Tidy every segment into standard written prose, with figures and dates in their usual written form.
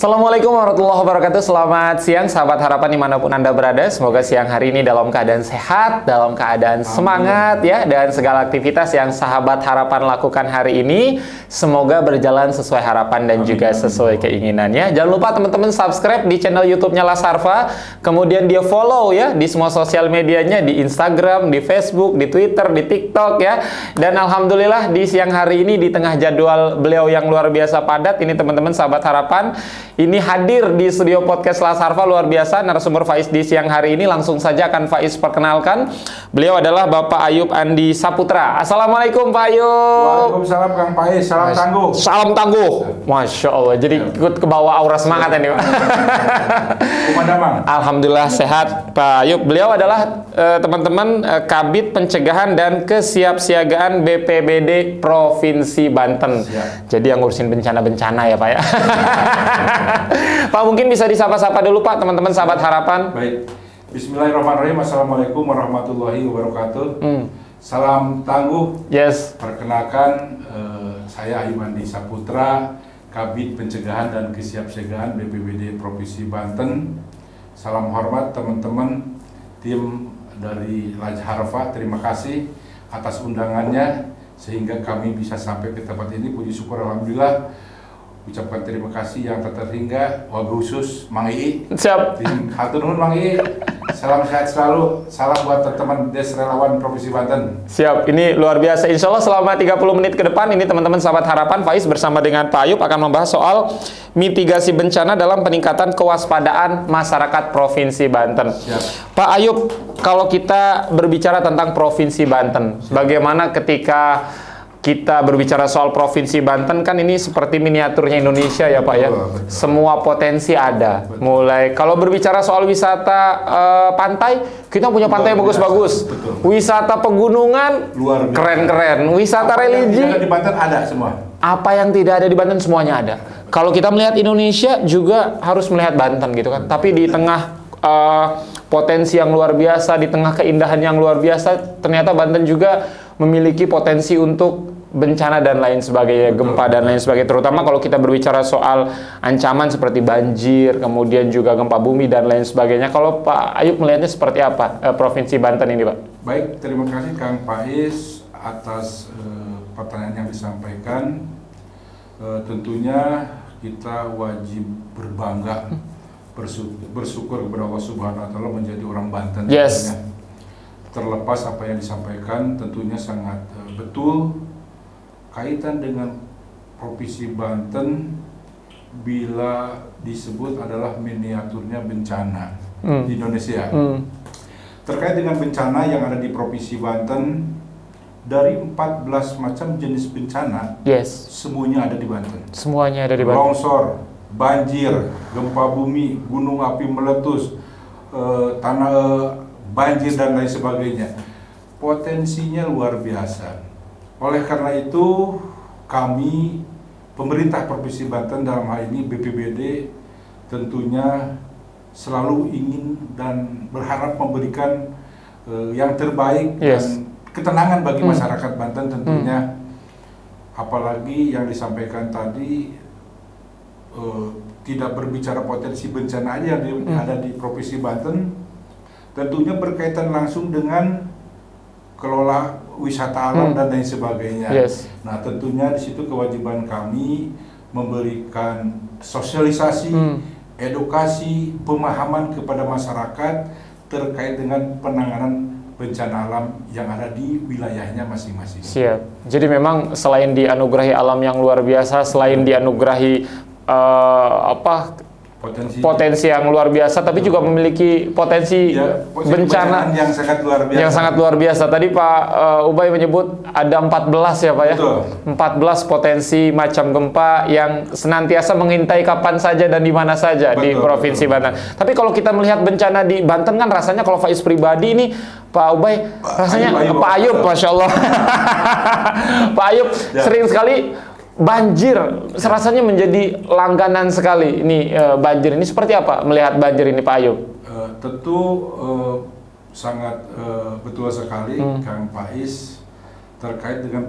Assalamualaikum warahmatullahi wabarakatuh. Selamat siang sahabat harapan dimanapun Anda berada. Semoga siang hari ini dalam keadaan sehat, dalam keadaan semangat ya, dan segala aktivitas yang sahabat harapan lakukan hari ini semoga berjalan sesuai harapan dan juga sesuai keinginannya. Jangan lupa teman-teman subscribe di channel YouTube-nya Lasarfa, kemudian dia follow ya di semua sosial medianya, di Instagram, di Facebook, di Twitter, di TikTok ya. Dan alhamdulillah di siang hari ini di tengah jadwal beliau yang luar biasa padat ini teman-teman sahabat harapan ini hadir di studio podcast Lasarfa luar biasa narasumber Faiz di siang hari ini. Langsung saja akan Faiz perkenalkan. Beliau adalah Bapak Ayub Andi Saputra. Assalamualaikum Pak Ayub. Waalaikumsalam Kang Faiz. Salam tangguh. Salam tangguh. Masya Allah. Jadi ikut ke bawah aura semangat ini Pak. Alhamdulillah sehat Pak Ayub. Beliau adalah teman-teman Kabid Pencegahan dan Kesiapsiagaan BPBD Provinsi Banten. Siap. Jadi yang ngurusin bencana-bencana ya Pak ya. Pak mungkin bisa disapa-sapa dulu Pak teman-teman sahabat harapan. Baik. Bismillahirrahmanirrahim. Assalamualaikum warahmatullahi wabarakatuh. Salam tangguh. Yes. Perkenalkan saya Ayub Andi Saputra, Kabid Pencegahan dan Kesiapsiagaan BPBD Provinsi Banten. Salam hormat teman-teman tim dari Lasarfa. Terima kasih atas undangannya sehingga kami bisa sampai ke tempat ini. Puji syukur alhamdulillah. Ucapkan terima kasih yang tak terhingga, wabil khusus Mang Ii. Siap. Hatur nuhun Mang Ii. Salam sehat selalu. Salam buat teman-teman Des Relawan Provinsi Banten. Siap. Ini luar biasa. Insya Allah selama 30 menit ke depan ini teman-teman sahabat harapan Faiz bersama dengan Pak Ayub akan membahas soal mitigasi bencana dalam peningkatan kewaspadaan masyarakat Provinsi Banten. Siap. Pak Ayub, kalau kita berbicara tentang Provinsi Banten, bagaimana ketika kita berbicara soal Provinsi Banten kan ini seperti miniaturnya Indonesia ya Pak ya. Betul. Semua potensi ada. Betul. Mulai kalau berbicara soal wisata pantai, kita punya pantai bagus-bagus. Wisata pegunungan keren-keren. Wisata religi di Banten ada semua. Apa yang tidak ada di Banten semuanya ada. Kalau kita melihat Indonesia juga harus melihat Banten gitu kan. Tapi di tengah potensi yang luar biasa, di tengah keindahan yang luar biasa, ternyata Banten juga memiliki potensi untuk bencana dan lain sebagainya, gempa dan lain sebagainya. Terutama kalau kita berbicara soal ancaman seperti banjir, kemudian juga gempa bumi dan lain sebagainya. Kalau Pak Ayub melihatnya seperti apa Provinsi Banten ini Pak? Baik, terima kasih Kang Faiz atas pertanyaan yang disampaikan. Tentunya kita wajib berbangga, bersyukur kepada Allah Subhanahu Wa Taala menjadi orang Banten. Yes. Terlepas apa yang disampaikan, tentunya sangat betul kaitan dengan Provinsi Banten bila disebut adalah miniaturnya bencana di Indonesia. Terkait dengan bencana yang ada di Provinsi Banten, dari 14 macam jenis bencana, semuanya ada di Banten. Semuanya ada di Banten. Longsor, banjir, gempa bumi, gunung api meletus, banjir dan lain sebagainya. Potensinya luar biasa. Oleh karena itu, kami pemerintah Provinsi Banten dalam hal ini BPBD tentunya selalu ingin dan berharap memberikan yang terbaik dan ketenangan bagi masyarakat Banten tentunya. Apalagi yang disampaikan tadi tidak berbicara potensi bencana aja yang ada di Provinsi Banten, tentunya berkaitan langsung dengan kelola wisata alam dan lain sebagainya. Nah, tentunya di situ kewajiban kami memberikan sosialisasi, edukasi, pemahaman kepada masyarakat terkait dengan penanganan bencana alam yang ada di wilayahnya masing-masing. Siap. Jadi memang selain dianugerahi alam yang luar biasa, selain dianugerahi potensi yang luar biasa, tapi juga memiliki potensi bencana yang sangat luar biasa. Tadi Pak Ubay menyebut ada 14 ya Pak ya. Betul. 14 potensi macam gempa yang senantiasa mengintai kapan saja dan di mana saja di Provinsi Banten. Tapi kalau kita melihat bencana di Banten kan rasanya kalau Faiz pribadi ini Pak Ubay rasanya Pak Ayub Masya Allah. Pak Ayub sering sekali banjir, rasanya menjadi langganan sekali. Ini banjir ini seperti apa melihat banjir ini Pak Ayub? Tentu sangat betul sekali Kang Faiz terkait dengan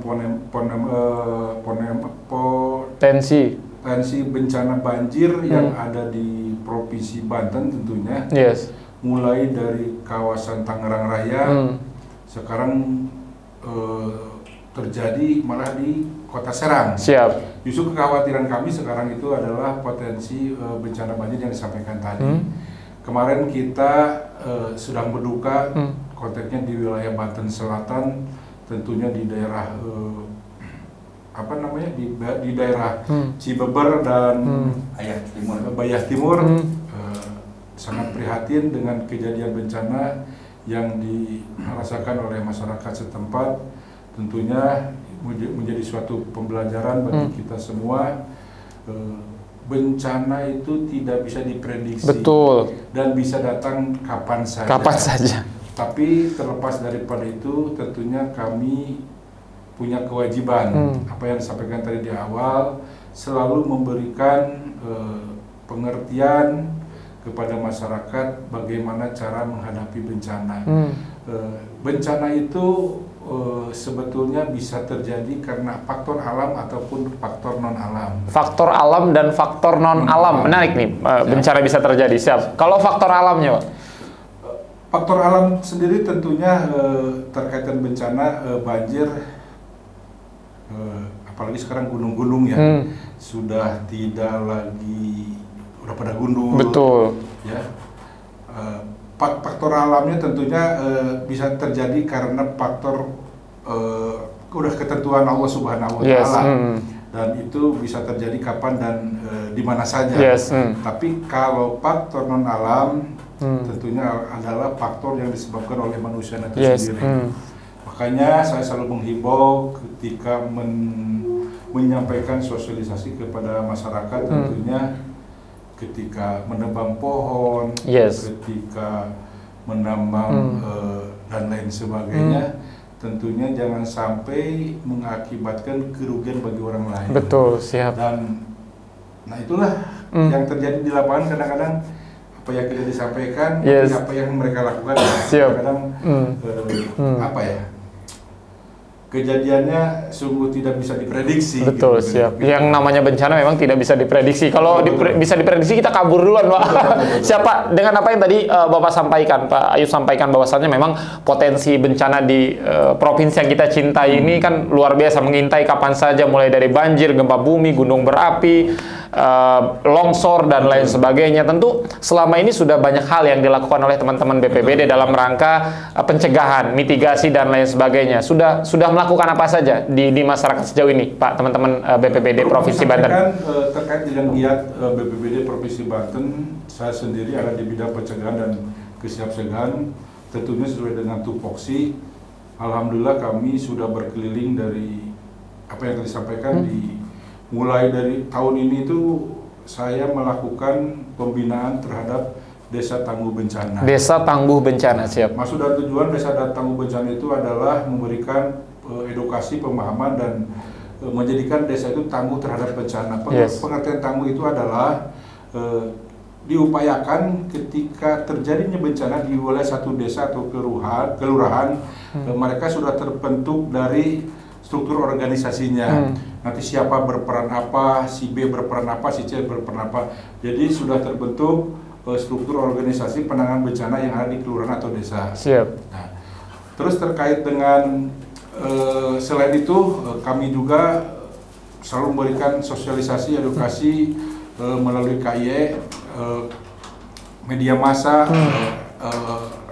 potensi bencana banjir yang ada di Provinsi Banten tentunya. Mulai dari kawasan Tangerang Raya, sekarang terjadi malah di Kota Serang. Justru kekhawatiran kami sekarang itu adalah potensi bencana banjir yang disampaikan tadi. Kemarin kita sedang berduka, konteksnya di wilayah Banten Selatan, tentunya di daerah di daerah Cibeber dan Bayah Timur. Sangat prihatin dengan kejadian bencana yang dirasakan oleh masyarakat setempat. Tentunya menjadi suatu pembelajaran bagi kita semua. Bencana itu tidak bisa diprediksi. Dan bisa datang kapan saja. Tapi terlepas daripada itu, tentunya kami punya kewajiban, apa yang disampaikan tadi di awal, selalu memberikan pengertian kepada masyarakat bagaimana cara menghadapi bencana. Bencana itu sebetulnya bisa terjadi karena faktor alam ataupun faktor non-alam. Faktor alam dan faktor non-alam, menarik nih, bencana bisa terjadi. Kalau faktor alamnya, Pak? Faktor alam sendiri tentunya terkait dengan bencana banjir, apalagi sekarang gunung-gunung ya, sudah tidak lagi, udah pada gundul. Ya. Faktor alamnya tentunya bisa terjadi karena faktor udah ketentuan Allah Subhanahu wa Ta'ala. Dan itu bisa terjadi kapan dan di mana saja. Tapi kalau faktor non alam tentunya adalah faktor yang disebabkan oleh manusia itu sendiri. Makanya saya selalu menghimbau ketika menyampaikan sosialisasi kepada masyarakat, tentunya ketika menebang pohon, ketika menambang dan lain sebagainya, tentunya jangan sampai mengakibatkan kerugian bagi orang lain. Dan nah itulah yang terjadi di lapangan. Kadang-kadang apa yang kita disampaikan, apa yang mereka lakukan, kadang-kadang kejadiannya sungguh tidak bisa diprediksi. Yang namanya bencana memang tidak bisa diprediksi. Kalau bisa diprediksi, kita kabur duluan, Pak. Siapa dengan apa yang tadi Bapak sampaikan, Pak Ayu sampaikan, bahwasannya memang potensi bencana di provinsi yang kita cintai ini kan luar biasa, mengintai kapan saja, mulai dari banjir, gempa bumi, gunung berapi, longsor dan lain sebagainya. Tentu selama ini sudah banyak hal yang dilakukan oleh teman-teman BPBD dalam rangka pencegahan, mitigasi dan lain sebagainya. Sudah melakukan apa saja di masyarakat sejauh ini, Pak, teman-teman BPBD Provinsi Banten? Terkait dengan giat BPBD Provinsi Banten, saya sendiri ada di bidang pencegahan dan kesiapsiagaan, tentunya sesuai dengan tupoksi. Alhamdulillah kami sudah berkeliling dari apa yang tadi disampaikan mulai dari tahun ini itu saya melakukan pembinaan terhadap Desa Tangguh Bencana. Desa Tangguh Bencana, siap. Maksud dan tujuan Desa Tangguh Bencana itu adalah memberikan edukasi, pemahaman, dan menjadikan desa itu tangguh terhadap bencana. Pengertian tangguh itu adalah diupayakan ketika terjadinya bencana di wilayah satu desa atau kelurahan, mereka sudah terbentuk dari struktur organisasinya. Nanti siapa berperan apa, si B berperan apa, si C berperan apa. Jadi sudah terbentuk struktur organisasi penanganan bencana yang ada di kelurahan atau desa. Nah, terus terkait dengan selain itu, kami juga selalu memberikan sosialisasi, edukasi melalui KIE, media massa,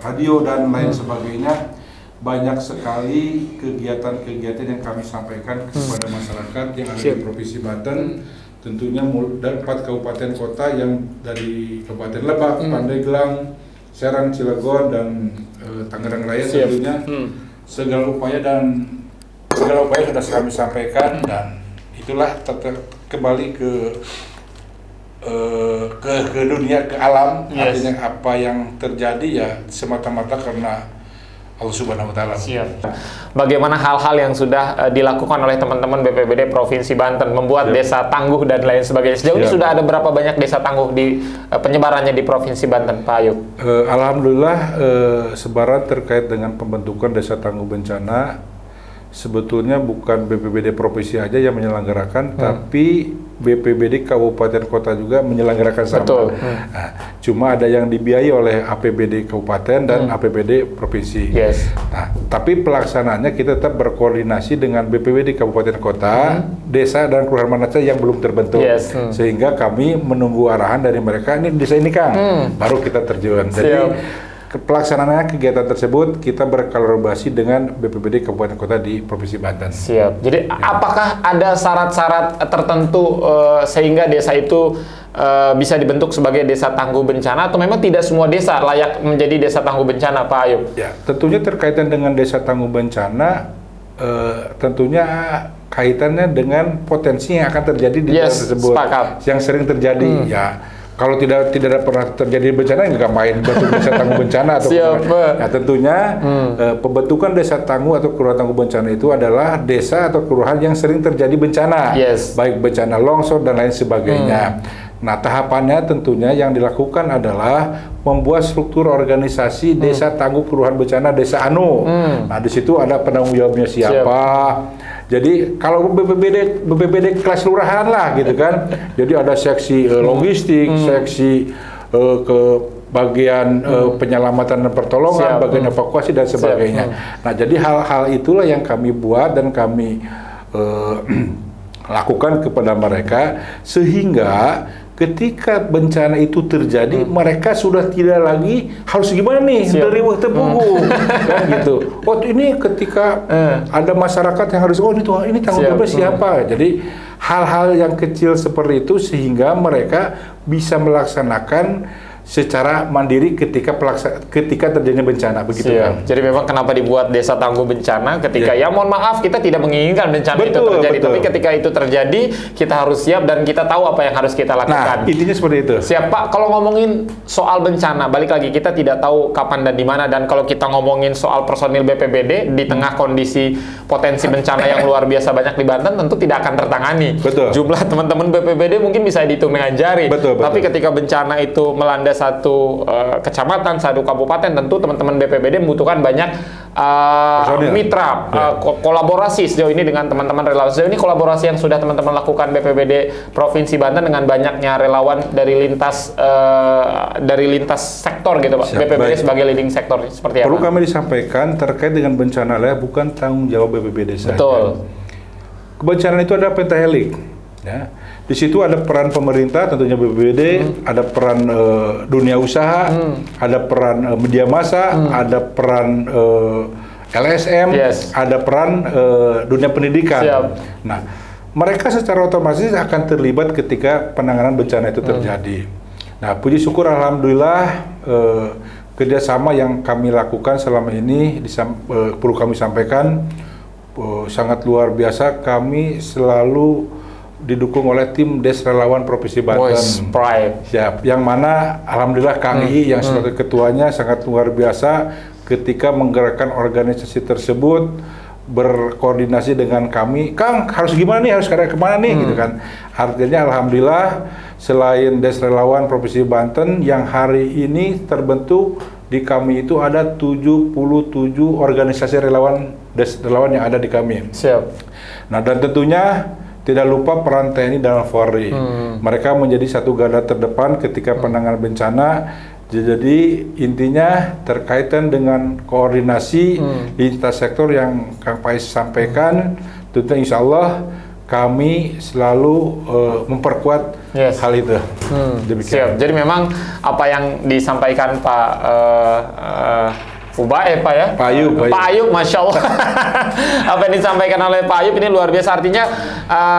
radio dan lain sebagainya. Banyak sekali kegiatan-kegiatan yang kami sampaikan kepada masyarakat yang ada di Provinsi Banten. Tentunya dari 4 kabupaten kota yang dari Kabupaten Lebak, Pandeglang, Serang, Cilegon, dan Tangerang Raya. Tentunya segala upaya sudah kami sampaikan, dan itulah kembali ke dunia, ke alam. Artinya apa yang terjadi ya semata-mata karena Allah Subhanahu wa Ta'ala. Bagaimana hal-hal yang sudah dilakukan oleh teman-teman BPBD Provinsi Banten membuat desa tangguh dan lain sebagainya. Sejauh ini sudah ada berapa banyak desa tangguh di penyebarannya di Provinsi Banten, Pak Ayu? Alhamdulillah sebaran terkait dengan pembentukan desa tangguh bencana sebetulnya bukan BPBD provinsi aja yang menyelenggarakan, tapi BPBD kabupaten kota juga menyelenggarakan sama. Betul. Nah, cuma ada yang dibiayai oleh APBD kabupaten dan APBD provinsi. Yes. Nah, tapi pelaksanaannya kita tetap berkoordinasi dengan BPBD kabupaten kota, desa dan kelurahan mana saja yang belum terbentuk. Yes. Sehingga kami menunggu arahan dari mereka, ini desa ini Kang, baru kita terjun. Jadi pelaksanaannya kegiatan tersebut kita berkolaborasi dengan BPBD Kabupaten Kota di Provinsi Banten. Siap. Jadi apakah ada syarat-syarat tertentu sehingga desa itu bisa dibentuk sebagai desa tangguh bencana, atau memang tidak semua desa layak menjadi desa tangguh bencana, Pak Ayub? Ya, tentunya terkaitan dengan desa tangguh bencana, tentunya kaitannya dengan potensi yang akan terjadi di desa tersebut, yang sering terjadi. Ya. Kalau tidak pernah terjadi bencana, nggak main bentuk desa tangguh bencana atau nah, tentunya pembentukan desa tangguh atau kelurahan tangguh bencana itu adalah desa atau kelurahan yang sering terjadi bencana, baik bencana longsor dan lain sebagainya. Nah, tahapannya tentunya yang dilakukan adalah membuat struktur organisasi desa tangguh kelurahan bencana desa Anu. Nah, di situ ada penanggung jawabnya siapa. Jadi kalau BPBD kelas lurahan lah gitu kan. Jadi ada seksi logistik, seksi ke bagian penyelamatan dan pertolongan, bagian evakuasi dan sebagainya. Nah, jadi hal-hal itulah yang kami buat dan kami lakukan kepada mereka, sehingga ketika bencana itu terjadi, mereka sudah tidak lagi harus gimana nih dari waktu punggung, kan gitu. Oh, ini ketika ada masyarakat yang harus, oh ini tanggung jawabnya siapa? Jadi hal-hal yang kecil seperti itu sehingga mereka bisa melaksanakan secara mandiri ketika terjadinya bencana, begitu kan. Jadi memang kenapa dibuat desa tangguh bencana ketika ya mohon maaf kita tidak menginginkan bencana itu terjadi, tapi ketika itu terjadi kita harus siap dan kita tahu apa yang harus kita lakukan. Nah, intinya seperti itu. Siap Pak. Kalau ngomongin soal bencana, balik lagi kita tidak tahu kapan dan di mana, dan kalau kita ngomongin soal personil BPBD di tengah kondisi potensi bencana yang luar biasa banyak di Banten, tentu tidak akan tertangani. Jumlah teman-teman BPBD mungkin bisa dihitung dengan jari. Tapi ketika bencana itu melanda satu kecamatan, satu kabupaten, tentu teman-teman BPBD membutuhkan banyak mitra, kolaborasi sejauh ini dengan teman-teman relawan. Sejauh ini kolaborasi yang sudah teman-teman lakukan BPBD Provinsi Banten dengan banyaknya relawan dari lintas sektor gitu Pak. BPBD sebagai leading sektor seperti apa? Perlu kami disampaikan terkait dengan bencana lah, bukan tanggung jawab BPBD saja. Kebencanaan itu ada pentahelik. Ya. Di situ ada peran pemerintah, tentunya BPBD, ada peran dunia usaha, ada peran media massa, ada peran LSM, ada peran dunia pendidikan. Nah, mereka secara otomatis akan terlibat ketika penanganan bencana itu terjadi. Nah, puji syukur alhamdulillah kerjasama yang kami lakukan selama ini perlu kami sampaikan sangat luar biasa. Kami selalu didukung oleh tim Des Relawan Provinsi Banten. Siap. Yang mana alhamdulillah Kang I yang sebagai ketuanya sangat luar biasa ketika menggerakkan organisasi tersebut, berkoordinasi dengan kami. Kang, harus gimana nih? Harus kemana nih? Gitu kan. Artinya alhamdulillah selain Des Relawan Provinsi Banten yang hari ini terbentuk di kami itu ada 77 organisasi relawan Des Relawan yang ada di kami. Nah, dan tentunya tidak lupa peran TNI dan Polri. Mereka menjadi satu garda terdepan ketika penanganan bencana. Jadi intinya terkaitan dengan koordinasi lintas sektor yang Kang Pais sampaikan. Tentunya insya Allah kami selalu memperkuat hal itu. Siap. Jadi memang apa yang disampaikan Pak Pak Ayub, Masya Allah. Apa yang disampaikan oleh Pak Ayub ini luar biasa. Artinya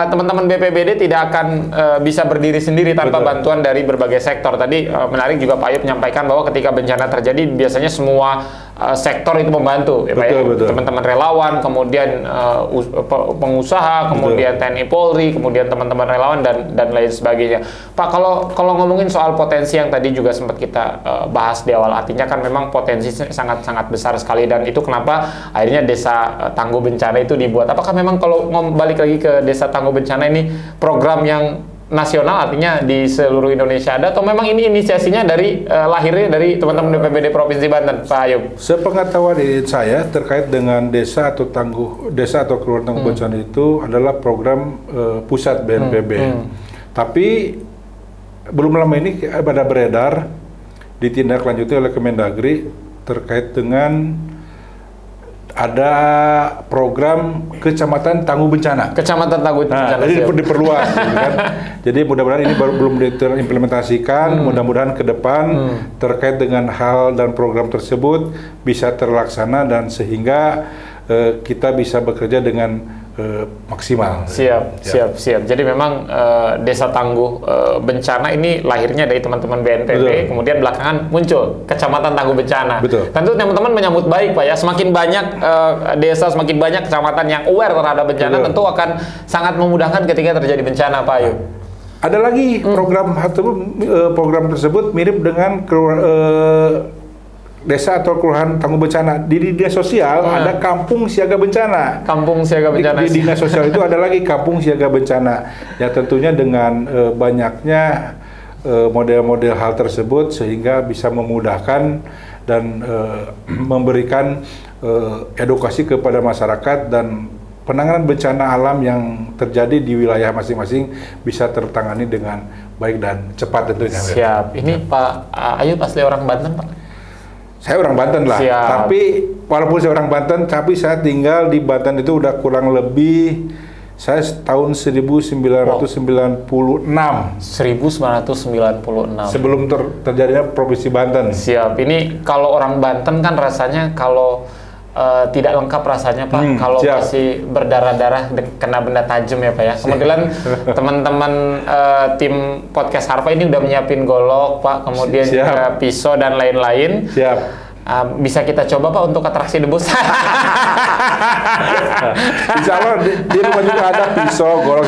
teman-teman BPBD tidak akan bisa berdiri sendiri tanpa bantuan dari berbagai sektor. Tadi menarik juga Pak Ayub menyampaikan bahwa ketika bencana terjadi biasanya semua sektor itu membantu, ya Pak ya. Teman-teman relawan, kemudian pengusaha, kemudian TNI Polri, kemudian teman-teman relawan dan lain sebagainya. Pak, kalau ngomongin soal potensi yang tadi juga sempat kita bahas di awal, artinya kan memang potensi sangat besar sekali, dan itu kenapa akhirnya desa tangguh bencana itu dibuat. Apakah memang kalau balik lagi ke desa tangguh bencana ini program yang nasional, artinya di seluruh Indonesia ada, atau memang ini inisiasinya dari lahirnya dari teman-teman BPBD Provinsi Banten, Pak Ayub? Sepengetahuan saya terkait dengan desa atau kelurahan tangguh bencana itu adalah program pusat BNPB. Tapi belum lama ini ada beredar ditindaklanjuti oleh Kemendagri terkait dengan ada program Kecamatan Tangguh Bencana. Kecamatan Tangguh Bencana. Jadi diperluas, gitu kan. Jadi mudah-mudahan ini belum diimplementasikan. Mudah-mudahan ke depan terkait dengan hal dan program tersebut bisa terlaksana dan sehingga kita bisa bekerja dengan maksimal. Siap. Jadi memang Desa Tangguh Bencana ini lahirnya dari teman-teman BNPB, kemudian belakangan muncul Kecamatan Tangguh Bencana. Betul. Tentu teman-teman menyambut baik, Pak ya. Semakin banyak desa, semakin banyak kecamatan yang aware terhadap bencana, tentu akan sangat memudahkan ketika terjadi bencana, Pak Ayub. Ada lagi program tersebut mirip dengan desa atau kelurahan tangguh bencana. Di dinas sosial ada kampung siaga bencana. Kampung siaga bencana. Di dinas sosial itu ada lagi kampung siaga bencana. Ya tentunya dengan banyaknya model-model hal tersebut sehingga bisa memudahkan dan memberikan edukasi kepada masyarakat dan penanganan bencana alam yang terjadi di wilayah masing-masing bisa tertangani dengan baik dan cepat tentunya. Siap. Ini Pak Ayub asli orang Banten, Pak? Saya orang Banten lah, tapi walaupun saya orang Banten, tapi saya tinggal di Banten itu udah kurang lebih saya tahun 1996. 1996. Sebelum terjadinya Provinsi Banten. Siap. Ini kalau orang Banten kan rasanya kalau tidak lengkap rasanya, Pak, kalau masih berdarah-darah kena benda tajam ya, Pak ya. Kemudian teman-teman tim podcast Harpa ini udah menyiapin golok, Pak, kemudian juga pisau dan lain-lain. Siap. Bisa kita coba, Pak, untuk atraksi debus. Insya Allah di rumah juga ada pisau, golok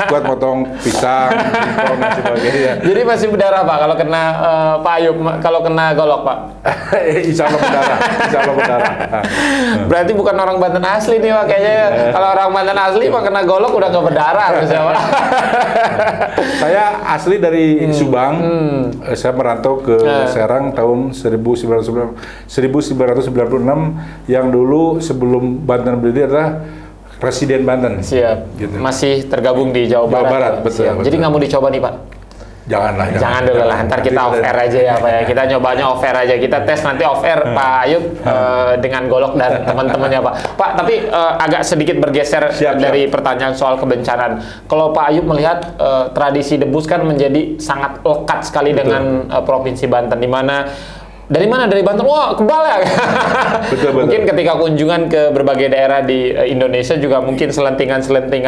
buat potong pisang, dan sebagainya. Jadi masih berdarah, Pak, kalau kena Pak Ayub, kalau kena golok, Pak? Insya Allah berdarah. Berarti bukan orang Banten asli nih, Pak, kayaknya. Kalau orang Banten asli, Pak, kena golok udah nggak berdarah harusnya, Pak. Saya asli dari Subang. Saya merantau ke Serang tahun 1996 yang dulu sebelum Banten berdiri adalah Residen Banten. Siap. Gitu. Masih tergabung di Jawa Barat. Betul. Jadi nggak mau dicoba nih, Pak? Jangan dulu lah. Ntar kita off air aja ya, Pak ya. Kita nyobanya off air aja. Kita tes nanti off air Pak Ayub dengan golok dan teman-temannya, Pak. Pak, tapi agak sedikit bergeser dari pertanyaan soal kebencanaan. Kalau Pak Ayub melihat tradisi debus kan menjadi sangat lekat sekali dengan Provinsi Banten, di mana dari Banten? Wah, Kebal ya. Betul. Mungkin ketika kunjungan ke berbagai daerah di Indonesia juga mungkin selentingan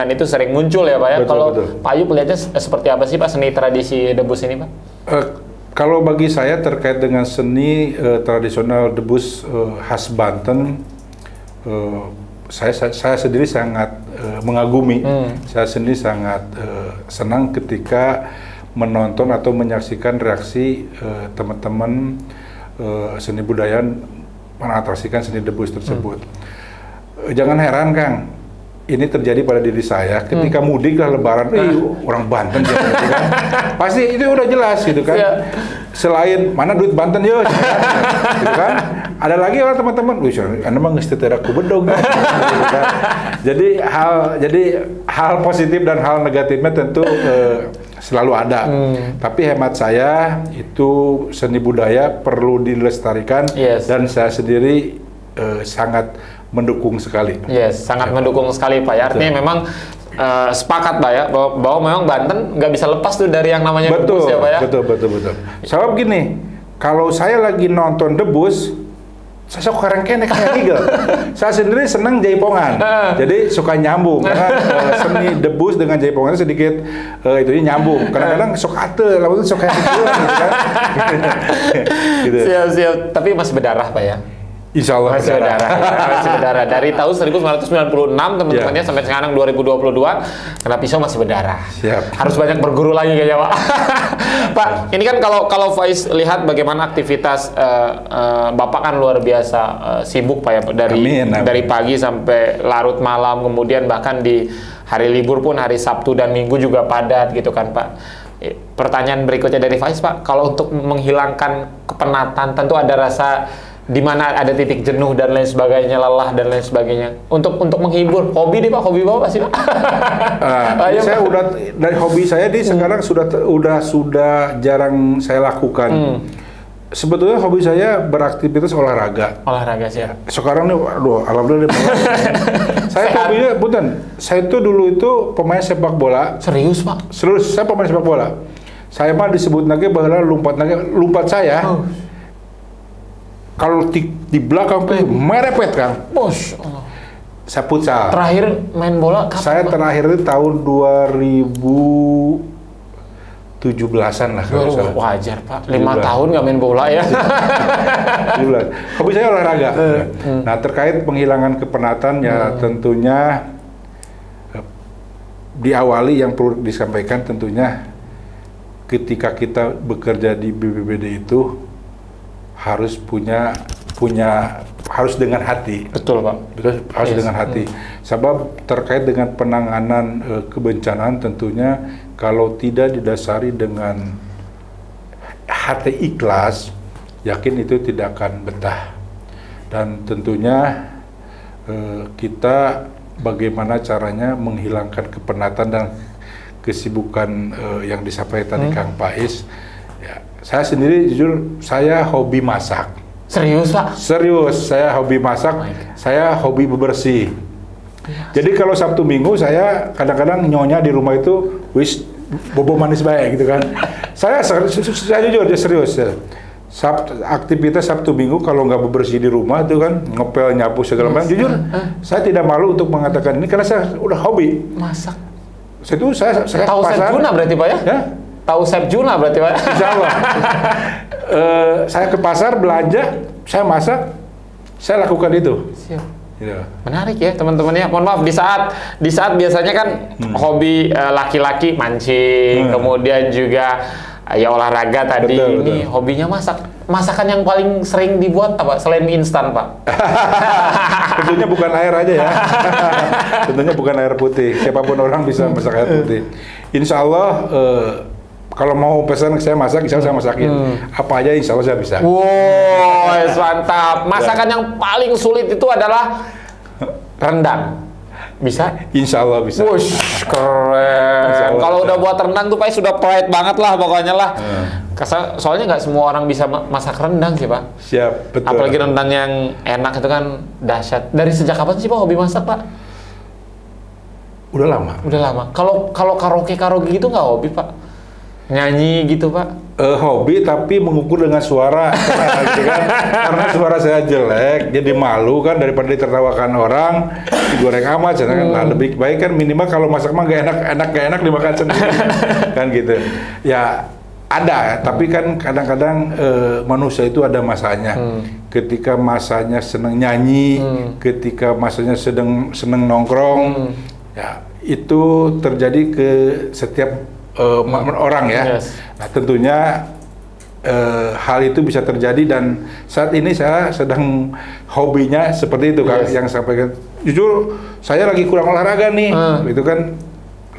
itu sering muncul ya, Pak ya. Kalau Pak Ayub melihatnya seperti apa sih, Pak, seni tradisi debus ini, Pak? Kalau bagi saya terkait dengan seni tradisional debus khas Banten, saya sendiri sangat mengagumi. Saya sendiri sangat senang ketika menonton atau menyaksikan reaksi teman-teman seni budaya mengatraksikan seni debus tersebut. Jangan heran, Kang, ini terjadi pada diri saya ketika mudik lah Lebaran. Orang Banten gitu kan. Pasti itu udah jelas gitu kan. Selain mana duit Banten yo, gitu kan. Ada lagi orang teman-teman, wih, anda mah geus teu ku bedog. Gitu kan. Jadi hal positif dan hal negatifnya tentu selalu ada. Tapi hemat saya itu seni budaya perlu dilestarikan dan saya sendiri sangat mendukung sekali. Sangat mendukung sekali, Pak ya. Artinya memang sepakat, Pak ya, bahwa memang Banten nggak bisa lepas tuh dari yang namanya debus ya, Pak ya. Betul. Sebab gini, kalau saya lagi nonton debus, saya suka keren-keren kayak gigel. Saya sendiri senang jaipongan, jadi suka nyambung karena seni debus dengan jaipongan sedikit itunya nyambung. Kadang-kadang suka lalu suka gitu kan. Siap. Tapi masih berdarah, Pak ya. Insya Allah masih berdarah. Masih berdarah. Dari tahun 1996 teman-temannya sampai sekarang 2022 kena pisau masih berdarah. Siap. Harus banyak berguru lagi kayaknya Pak. Pak, ini kan kalau Faiz lihat bagaimana aktivitas Bapak kan luar biasa sibuk Pak ya dari pagi sampai larut malam, kemudian bahkan di hari libur pun hari Sabtu dan Minggu juga padat gitu kan Pak. Pertanyaan berikutnya dari Faiz Pak, kalau untuk menghilangkan kepenatan tentu ada rasa di mana ada titik jenuh dan lain sebagainya, lelah dan lain sebagainya. Untuk menghibur, hobi deh Pak, hobi Bapak sih Pak. Saya udah dari hobi saya sekarang sudah jarang saya lakukan. Sebetulnya hobi saya beraktivitas olahraga. Olahraga sih. Sekarang nih, aduh, alhamdulillah. Saya hobinya, saya itu dulu itu pemain sepak bola. Serius Pak? Serius, saya pemain sepak bola. Saya mah disebut lagi bahwa lompat saya. Kalau di belakang tuh merepet Kang. Masya Allah. Saya futsal. Terakhir main bola kapan? Saya terakhir itu tahun 2017-an lah kalau salah. Wajar Pak, 5 tahun nggak main bola ya. 17. Hobi saya olahraga. Nah terkait penghilangan kepenatan ya tentunya diawali yang perlu disampaikan tentunya ketika kita bekerja di BPBD itu harus harus dengan hati. Betul Pak. Harus dengan hati. Sebab terkait dengan penanganan kebencanaan tentunya kalau tidak didasari dengan hati ikhlas, yakin itu tidak akan betah. Dan tentunya kita bagaimana caranya menghilangkan kepenatan dan kesibukan yang disampaikan tadi Kang Faiz. Saya sendiri jujur saya hobi masak. Serius Pak? Serius, saya hobi masak. Saya hobi bebersih. Jadi kalau Sabtu Minggu saya kadang-kadang nyonya di rumah itu bobo manis baik gitu kan. saya jujur aja serius. Aktivitas Sabtu Minggu kalau nggak bebersih di rumah itu kan ngepel, nyapu segala macam. Jujur, saya tidak malu untuk mengatakan ini karena saya udah hobi masak. Saya tahu Chef Juna berarti Pak ya? Tahu Chef Juna berarti Pak? Insya Allah. Saya ke pasar belanja, saya masak, saya lakukan itu. Siap. Gitu. Menarik ya teman-teman ya. Mohon maaf di saat biasanya kan hobi laki-laki mancing, kemudian juga ya olahraga tadi. Ini hobinya masak. Masakan yang paling sering dibuat apa selain mie instan Pak? Tentunya bukan air aja ya. Tentunya bukan air putih. Siapapun orang bisa masak air putih. Insya Allah. Kalau mau pesan saya masak, insya Allah saya masakin. Apa aja insya Allah saya bisa. Wow, mantap. Masakan yang paling sulit itu adalah rendang. Bisa? Insya Allah bisa. Wush, keren. Kalau udah buat rendang tuh Pak sudah pride banget lah pokoknya lah. Soalnya nggak semua orang bisa masak rendang sih Pak. Siap, betul. Apalagi rendang yang enak itu kan dahsyat. Dari sejak kapan sih Pak hobi masak Pak? Udah lama. Udah lama. Kalau karaoke gitu nggak hobi Pak? Nyanyi gitu Pak? Hobi tapi mengukur dengan suara gitu kan. Karena suara saya jelek jadi malu kan daripada ditertawakan orang digoreng amat kan. Nah, lebih baik kan minimal kalau masak mah gak enak dimakan sendiri kan gitu ya. Ada tapi kan kadang-kadang manusia itu ada masanya. Ketika masanya senang nyanyi, ketika masanya senang nongkrong, ya itu terjadi ke setiap orang ya. Nah tentunya hal itu bisa terjadi dan saat ini saya sedang hobinya seperti itu Kang yang sampaikan. Jujur saya lagi kurang olahraga nih, itu kan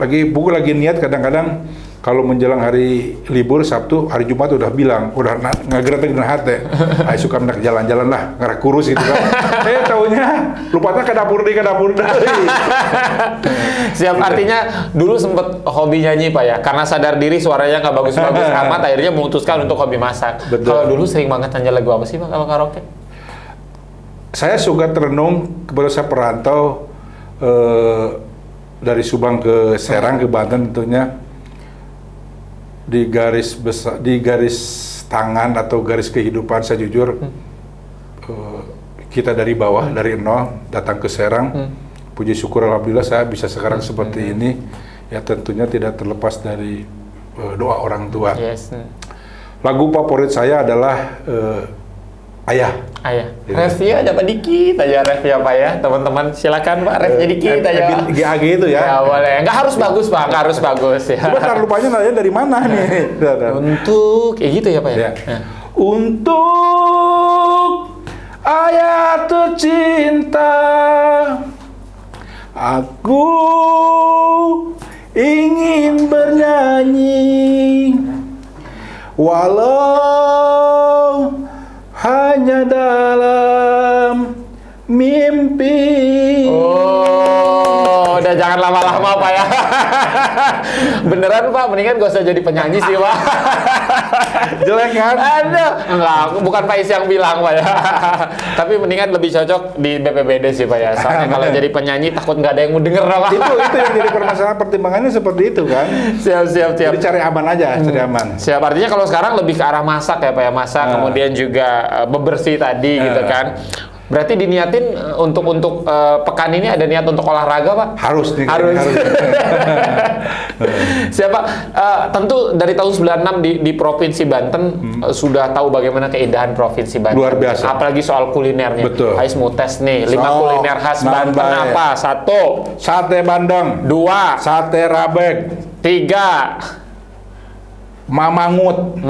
lagi niat kadang-kadang kalau menjelang hari libur Sabtu, hari Jumat udah bilang, udah ngagerak dengan hati. Ayo suka nak jalan-jalan lah, ngerak kurus gitu kan. Taunya lupanya ke dapur deh. Siap, artinya dulu sempet hobi nyanyi Pak ya, karena sadar diri suaranya nggak bagus-bagus amat, akhirnya memutuskan untuk hobi masak. Kalau dulu sering banget nyanyi lagu apa sih Pak kalau karaoke? Saya suka terenung, kebetulan saya perantau dari Subang ke Serang ke Banten tentunya. Di garis tangan atau garis kehidupan saya jujur kita dari bawah dari nol datang ke Serang, puji syukur alhamdulillah saya bisa sekarang seperti ini ya, tentunya tidak terlepas dari doa orang tua. Lagu favorit saya adalah Ayah. Ayah, refnya dapat dikit aja refnya Pak ya, teman-teman silakan Pak refnya dikit aja. GAG itu ya? Ya boleh, nggak harus bagus Pak, nggak harus bagus ya. Coba tar lupanya nanya dari mana nih? Untuk, gitu ya Pak ya? Untuk ayah tercinta, aku ingin bernyanyi, walau hanya dalam mimpi. Oh, udah jangan lama-lama Pak ya. Beneran Pak, mendingan gak usah jadi penyanyi sih Pak. Jelek kan? Aduh, enggak, bukan Pak Is yang bilang Pak ya. Tapi mendingan lebih cocok di BPBD sih Pak ya. Soalnya kalau jadi penyanyi takut nggak ada yang mau denger Pak. Itu yang jadi permasalahan, pertimbangannya seperti itu kan. Siap. Jadi cari aman aja, cari aman. Siap, artinya kalau sekarang lebih ke arah masak ya Pak ya, masak kemudian juga bebersih tadi gitu kan. Berarti diniatin untuk pekan ini ada niat untuk olahraga Pak? Harus. Siapa? Tentu dari tahun 96 di Provinsi Banten sudah tahu bagaimana keindahan Provinsi Banten. Luar biasa. Apalagi soal kulinernya. Betul. Ais mau tes nih, 5 kuliner khas Banten apa? 1. Sate bandeng. 2. Sate rabek. 3. Mamangut.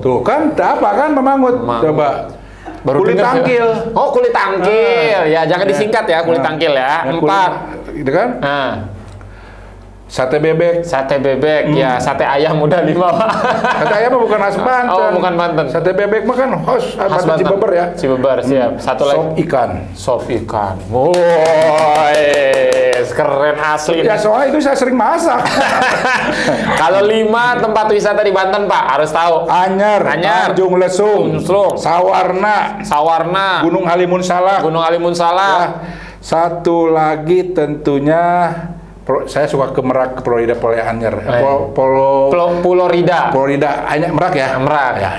Tuh kan, apa kan mamangut? Coba. Baru kulit tangkil. Oh, kulit tangkil. Ya, jangan disingkat ya, kulit tangkil ya. 4. Gitu kan? Sate bebek. Ya, sate ayam udah 5. Sate ayam bukan khas Banten. Oh, bukan Banten. Sate bebek mah kan khas Banten Cibeber ya. Cibeber, siap. Satu lagi. Sop ikan. Woi, keren asli. Ya, soalnya itu saya sering masak. Kalau 5 tempat wisata di Banten, Pak, harus tahu. Anyer, Tanjung Lesung, Sawarna, Gunung Halimun Salak. Ya, satu lagi tentunya saya suka ke Merak, Florida, Anyer. Florida, Anyer, Merak ya? Merak. Ya,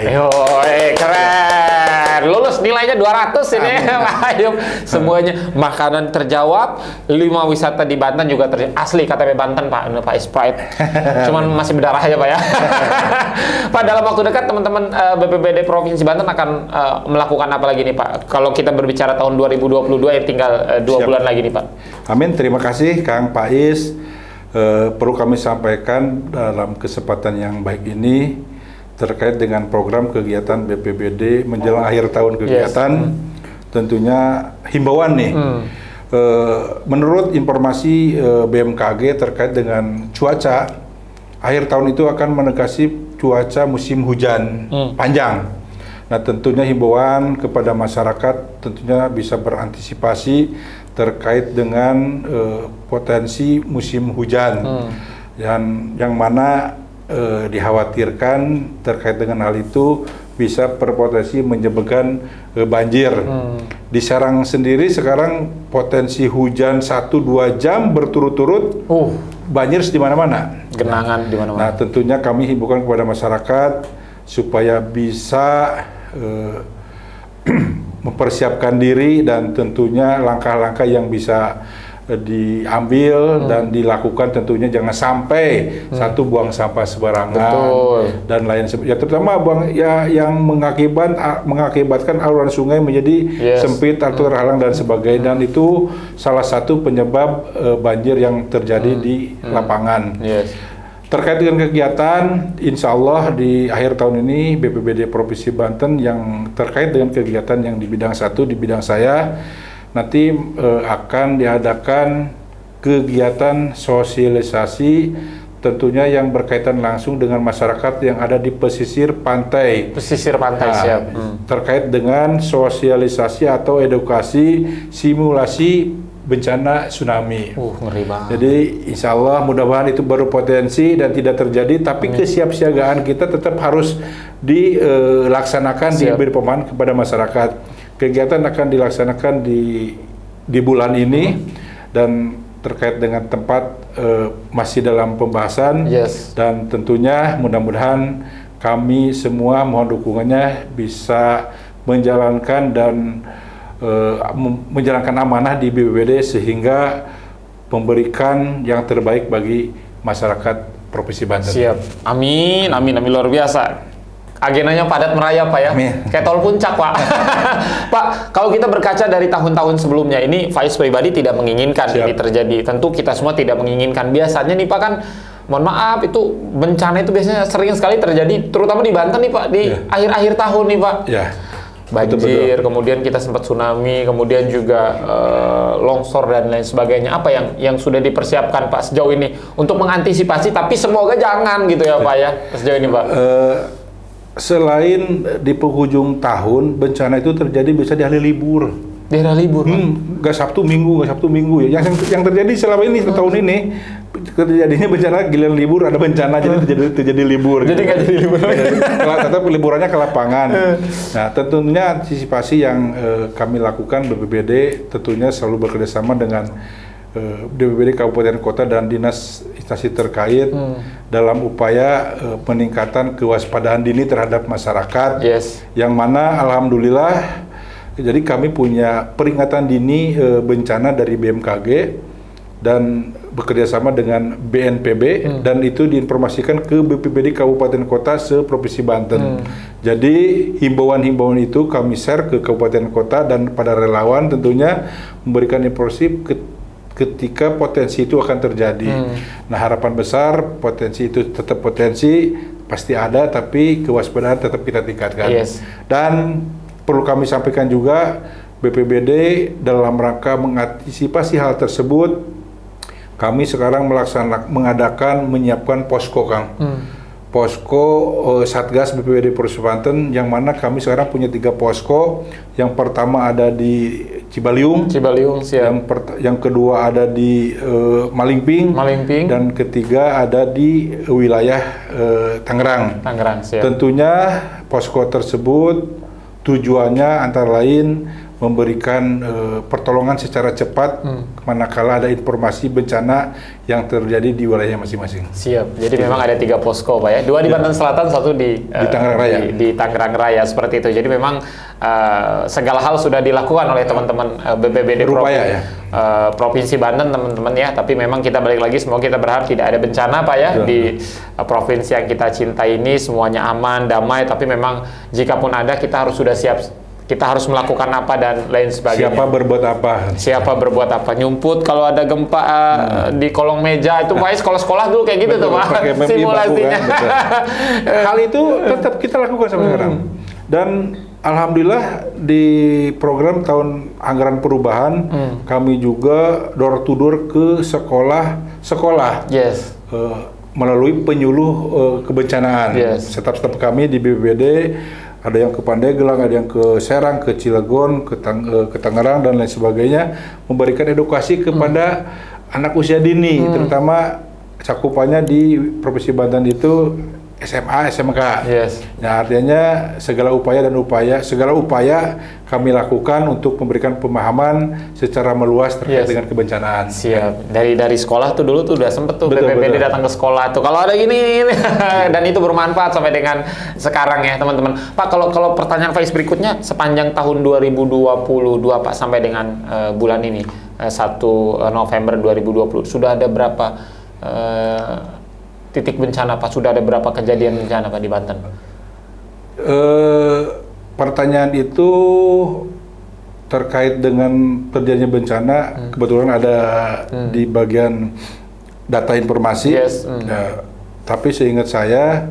keren. Lulus nilainya 200 ini. Ayo, semuanya makanan terjawab, 5 wisata di Banten juga asli KTP Banten Pak. Ini Pak Sprite. Cuman masih berdarah aja Pak ya. Pak, dalam waktu dekat teman-teman BPBD Provinsi Banten akan melakukan apa lagi nih Pak? Kalau kita berbicara tahun 2022 yang tinggal 2 bulan lagi nih Pak. Amin, terima kasih Kang Pais. Perlu kami sampaikan dalam kesempatan yang baik ini terkait dengan program kegiatan BPBD menjelang akhir tahun kegiatan. Tentunya himbauan nih. Menurut informasi BMKG terkait dengan cuaca, akhir tahun itu akan mendekati cuaca musim hujan panjang. Nah, tentunya himbauan kepada masyarakat tentunya bisa berantisipasi terkait dengan potensi musim hujan dan yang mana dikhawatirkan terkait dengan hal itu bisa berpotensi menyebabkan banjir. Di Serang sendiri sekarang potensi hujan 1-2 jam berturut-turut banjir di mana-mana. Genangan di mana-mana. Nah, tentunya kami himbaukan kepada masyarakat supaya bisa mempersiapkan diri dan tentunya langkah-langkah yang bisa diambil dan dilakukan tentunya jangan sampai satu buang sampah sembarangan dan lain sebagainya, terutama buang yang mengakibatkan aliran sungai menjadi sempit atau terhalang dan sebagainya, dan itu salah satu penyebab banjir yang terjadi di lapangan. Terkait dengan kegiatan, insya Allah di akhir tahun ini BPBD Provinsi Banten yang terkait dengan kegiatan yang di bidang 1, di bidang saya, nanti akan diadakan kegiatan sosialisasi tentunya yang berkaitan langsung dengan masyarakat yang ada di pesisir pantai. Siap. Terkait dengan sosialisasi atau edukasi simulasi bencana tsunami. Ngeri banget. Jadi insya Allah mudah-mudahan itu baru potensi dan tidak terjadi, tapi kesiapsiagaan kita tetap harus dilaksanakan, diberi pemahaman kepada masyarakat. Kegiatan akan dilaksanakan di bulan ini dan terkait dengan tempat masih dalam pembahasan dan tentunya mudah-mudahan kami semua mohon dukungannya bisa menjalankan dan menjalankan amanah di BPBD sehingga memberikan yang terbaik bagi masyarakat Provinsi Banten. Siap. Amin luar biasa. agendanya padat merayap Pak ya, kayak tol puncak Pak. Pak, kalau kita berkaca dari tahun-tahun sebelumnya, ini Faiz pribadi tidak menginginkan ini terjadi. Tentu kita semua tidak menginginkan. Biasanya nih Pak kan, mohon maaf itu bencana itu biasanya sering sekali terjadi, terutama di Banten nih Pak, di akhir-akhir tahun nih Pak. Banjir, kemudian kita sempat tsunami, kemudian juga longsor dan lain sebagainya. Apa yang sudah dipersiapkan Pak sejauh ini untuk mengantisipasi? Tapi semoga jangan gitu ya Pak ya sejauh ini Pak. Selain di penghujung tahun, bencana itu terjadi bisa di hari libur. Di hari libur? Nggak Sabtu Minggu ya. Yang terjadi selama ini, tahun ini, terjadinya bencana giliran libur, ada bencana, jadi terjadi libur. Jadi nggak jadi libur. Tetap liburannya ke lapangan. Nah, tentunya antisipasi yang kami lakukan BPBD tentunya selalu bekerjasama dengan BPBD Kabupaten Kota dan dinas instansi terkait dalam upaya peningkatan kewaspadaan dini terhadap masyarakat. Yang mana alhamdulillah jadi kami punya peringatan dini bencana dari BMKG dan bekerjasama dengan BNPB dan itu diinformasikan ke BPBD Kabupaten Kota se-Provinsi Banten. Jadi himbauan-himbauan itu kami share ke Kabupaten Kota dan pada relawan tentunya memberikan informasi ketika potensi itu akan terjadi. Nah, harapan besar potensi itu tetap potensi pasti ada, tapi kewaspadaan tetap kita tingkatkan. Dan perlu kami sampaikan juga BPBD dalam rangka mengantisipasi hal tersebut, kami sekarang menyiapkan posko Kang. Posko Satgas BPBD Provinsi Banten, yang mana kami sekarang punya 3 posko. Yang pertama ada di Cibaliung, siap. Yang kedua ada di Malingping, dan ketiga ada di wilayah Tangerang, siap. Tentunya posko tersebut tujuannya antara lain memberikan pertolongan secara cepat manakala ada informasi bencana yang terjadi di wilayah masing-masing. Siap. Jadi memang ada 3 posko Pak ya. 2 di Banten Selatan, 1 di Tangerang Raya. Di Tangerang Raya seperti itu. Jadi memang segala hal sudah dilakukan oleh teman-teman BPBD Provinsi Banten teman-teman ya. Tapi memang kita balik lagi, semoga kita berharap tidak ada bencana Pak ya di provinsi yang kita cintai ini, semuanya aman, damai. Tapi memang jikapun ada, kita harus sudah siap. Kita harus melakukan apa dan lain sebagainya. Siapa berbuat apa. Nyumput kalau ada gempa di kolong meja itu Pak, sekolah dulu kayak gitu tuh Pak. Simulasinya. Hal itu tetap kita lakukan sampai sekarang. Dan alhamdulillah di program tahun anggaran perubahan kami juga door to door ke sekolah melalui penyuluh kebencanaan. Staf-staf kami di BPBD ada yang ke Pandeglang, ada yang ke Serang, ke Cilegon, ke Tangerang dan lain sebagainya, memberikan edukasi kepada anak usia dini, terutama cakupannya di Provinsi Banten itu SMA, SMK. Nah, artinya segala upaya kami lakukan untuk memberikan pemahaman secara meluas terkait dengan kebencanaan. Siap. Dari sekolah tuh dulu tuh udah sempet tuh BPBD datang ke sekolah tuh. Kalau ada gini dan itu bermanfaat sampai dengan sekarang ya teman-teman. Pak, kalau pertanyaan Faiz berikutnya, sepanjang tahun 2022 Pak sampai dengan bulan ini 1 November 2020 sudah ada berapa titik bencana Pak? Sudah ada berapa kejadian bencana Pak di Banten? Pertanyaan itu terkait dengan terjadinya bencana, kebetulan ada di bagian data informasi. Tapi seingat saya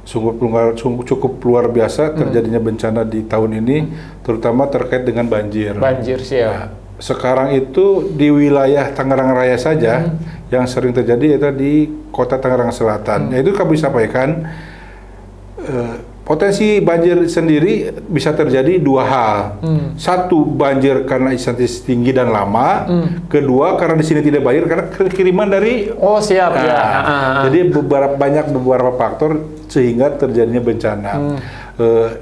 cukup luar biasa terjadinya bencana di tahun ini, terutama terkait dengan banjir. Siap. Sekarang itu di wilayah Tangerang Raya saja yang sering terjadi yaitu di Kota Tangerang Selatan. Yaitu kami sampaikan potensi banjir sendiri bisa terjadi 2 hal. 1, banjir karena intensitas tinggi dan lama. Kedua, karena di sini tidak banjir karena kiriman dari jadi beberapa faktor sehingga terjadinya bencana.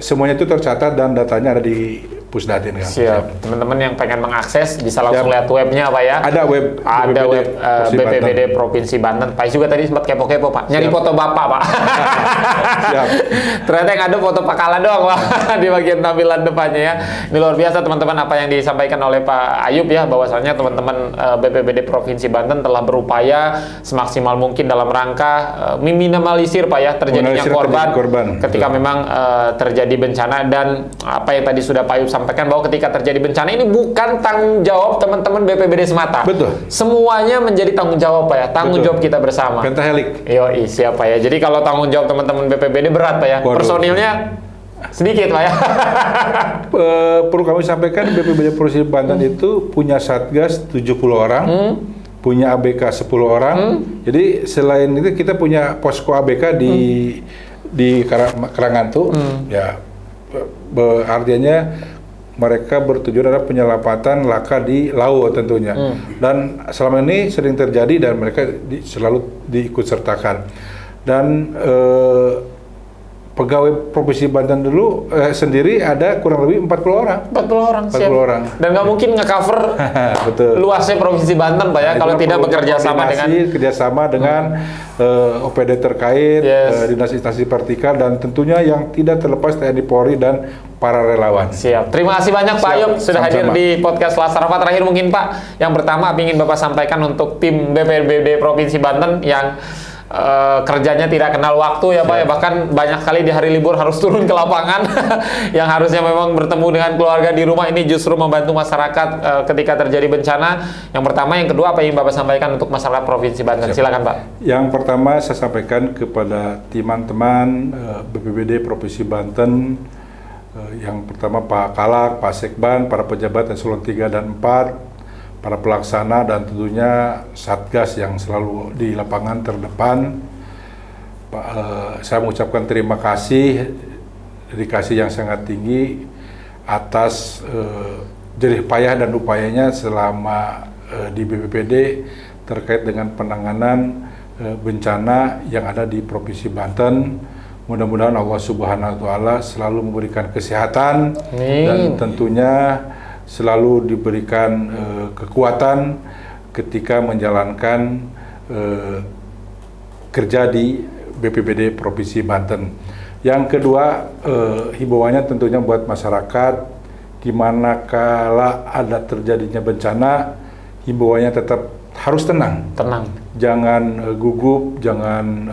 Semuanya itu tercatat dan datanya ada di Pusdatin kan. Siap. Teman-teman yang pengen mengakses bisa langsung lihat webnya Pak ya. Ada web BPBD Provinsi Banten. Pak juga tadi sempat kepo-kepo Pak. Nyari foto Bapak Pak. Siap. Ternyata yang ada foto Pak Kala doang Pak di bagian tampilan depannya ya. Ini luar biasa teman-teman apa yang disampaikan oleh Pak Ayub ya, bahwasanya teman-teman BPBD Provinsi Banten telah berupaya semaksimal mungkin dalam rangka meminimalisir Pak ya terjadinya korban ketika memang terjadi bencana. Dan apa yang tadi sudah Pak Ayub sampaikan bahwa ketika terjadi bencana ini bukan tanggung jawab teman-teman BPBD semata. Betul. Semuanya menjadi tanggung jawab Pak ya, tanggung jawab kita bersama. Pentahelik. Yoi, siap Pak ya. Jadi kalau tanggung jawab teman-teman BPBD berat Pak ya. Personilnya sedikit Pak ya. Perlu kami sampaikan BPBD Provinsi Banten itu punya Satgas 70 orang. Punya ABK 10 orang. Jadi selain itu kita punya posko ABK di Karangantu. Ya, artinya mereka bertujuan adalah penyelamatan laka di laut tentunya. Dan selama ini sering terjadi dan mereka selalu diikut sertakan. Dan pegawai Provinsi Banten dulu sendiri ada kurang lebih 40 orang. 40 orang, 40 orang. Dan nggak mungkin nge-cover luasnya Provinsi Banten Pak ya, kalau tidak bekerja sama dengan OPD terkait, dinas instansi vertikal, dan tentunya yang tidak terlepas TNI Polri dan para relawan. Siap. Terima kasih banyak Pak Ayub sudah hadir di podcast Selasa Rapat. Terakhir mungkin Pak, yang pertama ingin Bapak sampaikan untuk tim BPBD Provinsi Banten yang kerjanya tidak kenal waktu ya Pak ya, bahkan banyak kali di hari libur harus turun ke lapangan yang harusnya memang bertemu dengan keluarga di rumah, ini justru membantu masyarakat ketika terjadi bencana. Yang pertama, yang kedua apa yang Bapak sampaikan untuk masyarakat Provinsi Banten? Silakan Pak. Yang pertama saya sampaikan kepada teman-teman BPBD Provinsi Banten, yang pertama Pak Kalak, Pak Sekban, para pejabat eselon 3 dan 4, para pelaksana, dan tentunya Satgas yang selalu di lapangan terdepan. Saya mengucapkan terima kasih, dedikasi yang sangat tinggi atas jerih payah dan upayanya selama di BPBD terkait dengan penanganan bencana yang ada di Provinsi Banten. Mudah-mudahan Allah Subhanahu wa Ta'ala selalu memberikan kesehatan dan tentunya selalu diberikan kekuatan ketika menjalankan kerja di BPBD Provinsi Banten. Yang kedua, himbauannya tentunya buat masyarakat, di mana kala ada terjadinya bencana, himbauannya tetap harus tenang. Jangan gugup, jangan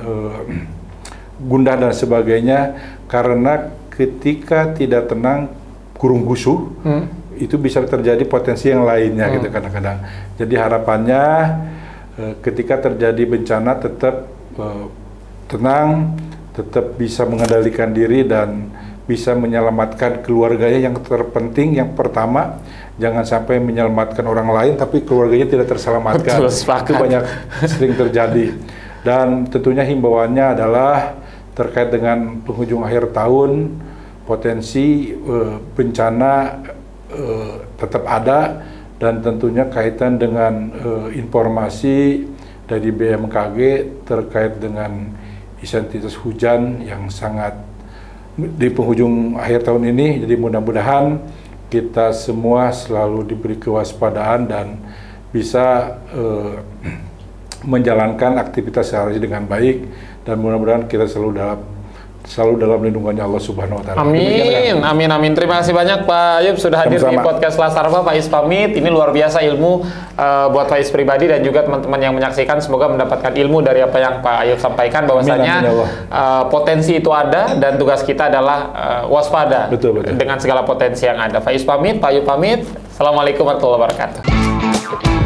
gundah dan sebagainya, karena ketika tidak tenang, kurung gusuh, itu bisa terjadi potensi yang lainnya gitu kadang-kadang. Jadi harapannya ketika terjadi bencana tetap tenang, tetap bisa mengendalikan diri dan bisa menyelamatkan keluarganya. Yang terpenting, yang pertama, jangan sampai menyelamatkan orang lain tapi keluarganya tidak terselamatkan. Itu banyak sering terjadi. Dan tentunya himbauannya adalah terkait dengan penghujung akhir tahun, potensi bencana tetap ada, dan tentunya kaitan dengan informasi dari BMKG terkait dengan intensitas hujan yang sangat di penghujung akhir tahun ini. Jadi mudah-mudahan kita semua selalu diberi kewaspadaan dan bisa menjalankan aktivitas sehari dengan baik, dan mudah-mudahan kita selalu dalam lindungannya Allah Subhanahu wa Ta'ala. Amin. Terima kasih banyak Pak Ayub sudah hadir di podcast Selasa Rapat. Pak Is pamit. Ini luar biasa ilmu buat Pak Is pribadi dan juga teman-teman yang menyaksikan. Semoga mendapatkan ilmu dari apa yang Pak Ayub sampaikan, bahwasanya potensi itu ada dan tugas kita adalah waspada dengan segala potensi yang ada. Pak Is pamit, Pak Ayub pamit. Assalamualaikum warahmatullahi wabarakatuh.